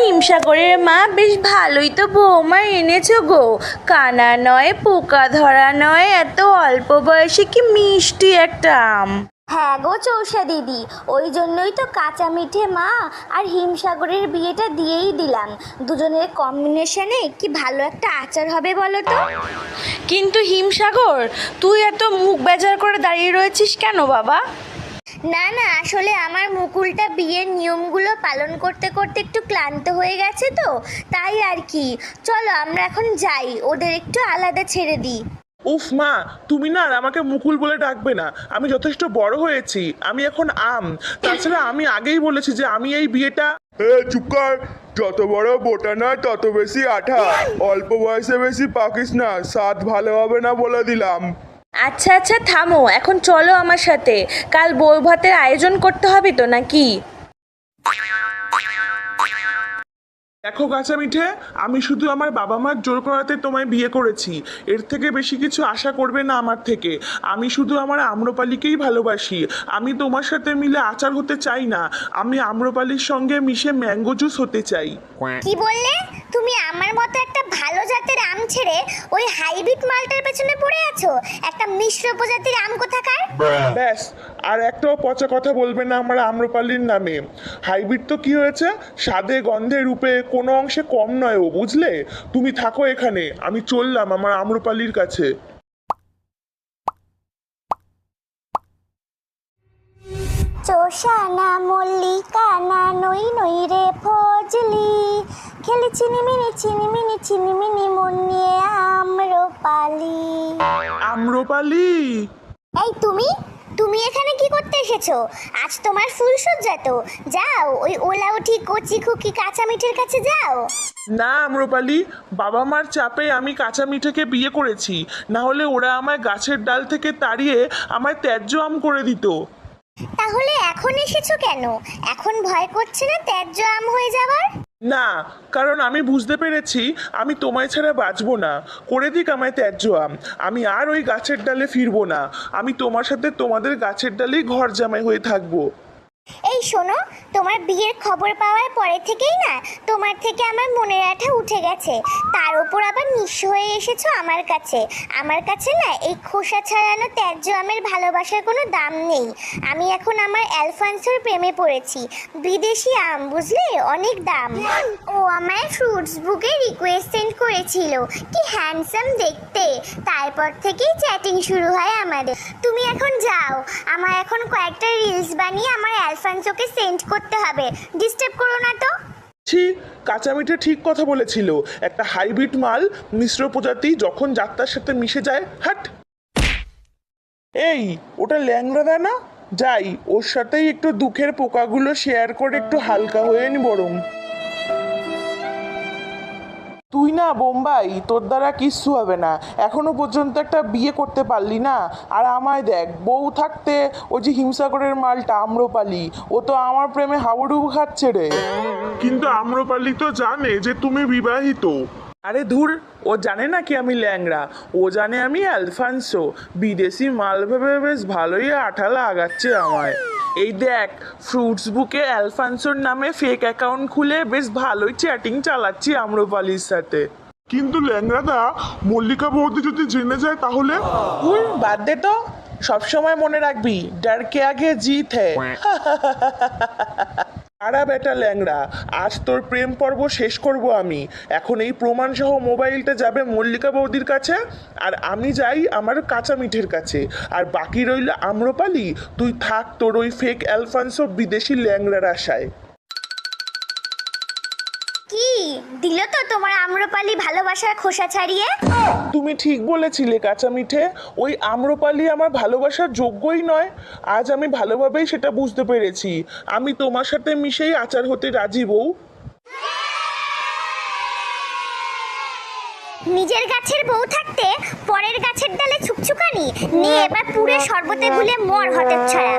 হিমসাগরের মা বেশ ভালোই তো বৌমা এনেছো গো। কানা নয়, পোকা ধরা নয়, এত অল্প বয়সে কি মিষ্টি একটা আম। হ্যাঁ গো চৌষা দিদি, ওই জন্যই তো কাঁচা মিঠে মা আর হিমসাগরের বিয়েটা দিয়েই দিলাম। দুজনের কম্বিনেশনে কি ভালো একটা আচার হবে বলো তো। কিন্তু হিমসাগর, তুই এত মুখ বেজার করে দাঁড়িয়ে রয়েছিস কেন বাবা? না না, আসলে আমার মুকুলটা বিয়ের নিয়মগুলো পালন করতে করতে একটু ক্লান্ত হয়ে গেছে তো, তাই আর কি। চলো আমরা এখন যাই, ওদের একটু আলাদা ছেড়ে দিই। উফ মা, তুমি না আর আমাকে মুকুল বলে ডাকবে না। আমি যথেষ্ট বড় হয়েছি, আমি এখন আম। তাছাড়া আমি আগেই বলেছি যে আমি এই বিয়েটা। চুপ কর। যত বড় বোটা না তত বেশি আঠা। অল্প বয়সে বেশি পাকিস না, স্বাদ ভালো হবে না বলে দিলাম। আচ্ছা আচ্ছা থামো, এখন চলো আমার সাথে। কাল বউ ভাতের আয়োজন করতে হবে তো নাকি? দেখো কাঁচা মিঠে, আমি শুধু আমার বাবা মার জোর করাতে তোমায় বিয়ে করেছি। এর থেকে বেশি কিছু আশা করবে না আমার থেকে। আমি শুধু আমার আম্রপালিকেই ভালোবাসি। আমি তোমার সাথে মিলে আচার হতে চাই না, আমি আম্রপালির সঙ্গে মিশে ম্যাঙ্গো জুস হতে চাই। কি বললে? তুমি আমার মতো একটা ভালো জাতের আম ছেড়ে ওই হাইব্রিড মালটার পেছনে পড়ে আছো? একটা মিশ্র প্রজাতির আম কোথাকার। ব্যাস, আর একটাও পচা কথা বলবে না আমার আম্রপালির নামে। হাইব্রিড তো কি হয়েছে, স্বাদে গন্ধে রূপে কোনো অংশে কম নয় ও, বুঝলে? তুমি থাকো এখানে, আমি চললাম আমার আম্রপালির কাছে। চোষানা মল্লিকা না নই নই রে ফজলি, খেলি চিনিমিনি চিনিমিনি চিনিমিনি মন নিয়ে আম্রপালি। আম্রপালি, এই তুমি তুমি এখানে কি করতে এসেছো? আজ তোমার ফুলসজ্জা তো, যাও ওই ওলা উঠি কচি খুকি কাঁচা মিঠের কাছে যাও। না আম্রপালি, বাবা মার চাপে আমি কাঁচা মিঠেকে বিয়ে করেছি, না হলে ওরা আমায় গাছের ডাল থেকে তাড়িয়ে আমায় ত্যায্য আম করে দিত। তাহলে এখন এসেছো কেন? এখন ভয় করছে না ত্যায্য আম হয়ে যাবার? না, কারণ আমি বুঝতে পেরেছি আমি তোমায় ছাড়া বাঁচবো না। করে দিক আমায় ত্যায্য আম, আমি আর ওই গাছের ডালে ফিরবো না। আমি তোমার সাথে তোমাদের গাছের ডালেই ঘর জামাই হয়ে থাকবো। এই শোনো, তোমার বিয়ের খবর পাওয়ার পরে থেকেই না তোমার থেকে আমার মনের আঠা উঠে গেছে। তার উপর আবার নিঃস্ব হয়ে এসেছো আমার কাছে। আমার কাছে না এই খোসা ছাড়ানো ত্যায্য আমের ভালোবাসার কোনো দাম নেই। আমি এখন আমার অ্যালফান্সোর প্রেমে পড়েছি। বিদেশি আম, বুঝলে, অনেক দাম। ও আমায় ফ্রুটস বুকে রিকোয়েস্ট সেন্ড করেছিল, কি হ্যান্ডসাম দেখতে। তারপর থেকেই চ্যাটিং শুরু হয় আমাদের। তুমি এখন যাও, আমার এখন কয়েকটা রিলস বানিয়ে আমার অ্যালফান্সোকে সেন্ড করতে হবে। ডিস্টার্ব করো না তো। ছি, কাঁচা মিঠে ঠিক কথা বলেছিল। একটা হাইব্রিড মাল, মিশ্র প্রজাতি যখন যাত্রার সাথে মিশে যায়, হাট। এই, ওটা ল্যাংড়া দা না? যাই, ওর সাথেই একটু দুঃখের পোকাগুলো শেয়ার করে একটু হালকা হয়ে নি বরং। তুই না বোম্বাই, তোর দ্বারা কিচ্ছু হবে না। এখনো পর্যন্ত একটা বিয়ে করতে পারলি না। আর আমায় দেখ, বউ থাকতে ওই যে হিমসাগরের মালটা আম্রপালি, ও তো আমার প্রেমে হাবুডুবু খাচ্ছে রে। কিন্তু আম্রপালি তো জানে যে তুমি বিবাহিত। আরে ধুর, ও জানে না কি আমি ল্যাংড়া, ও জানে আমি অ্যালফান্সো। বিদেশি মাল ভেবে বেশ ভালোই আঠা লাগাচ্ছে আমায়। এই দেখ, ফ্রুটস বুকে অ্যালফান্সোর নামে ফেক অ্যাকাউন্ট খুলে বেশ ভালোই চ্যাটিং চালাচ্ছি আম্রপালির সাথে। কিন্তু ল্যাংড়াদা, মল্লিকা বৌদি যদি জেনে যায় তাহলে? বাদ দে তো, সবসময় মনে রাখবি, ডর কে আগে জিত হ্যায়। আরা বেটা ল্যাংড়া, আজ তোর প্রেম পর্ব শেষ করব আমি। এখন এই প্রমাণ সহ মোবাইলটা যাবে মল্লিকা বৌদির কাছে, আর আমি যাই আমার কাঁচা মিঠের কাছে। আর বাকি রইল আম্রপালি, তুই থাক তোর ওই ফেক অ্যালফান্সো বিদেশি ল্যাংড়ার আশায়। কি দিল তো তোমার আম্রপালি ভালোবাসার খোসা ছাড়িয়ে? তুমি ঠিক বলেছিলে কাঁচা মিঠে, ওই আম্রপালি আমার ভালোবাসার যোগ্যই নয়। আজ আমি ভালোভাবেই সেটা বুঝতে পেরেছি। আমি তোমার সাথে মিশেই আচার হতে রাজি বউ। নিজের গাছের বউ থাকতে পরের গাছের ডালে ছুকছুকানি নিয়ে এবার পুরে শরবতে গুলে মর হতে ছাড়া।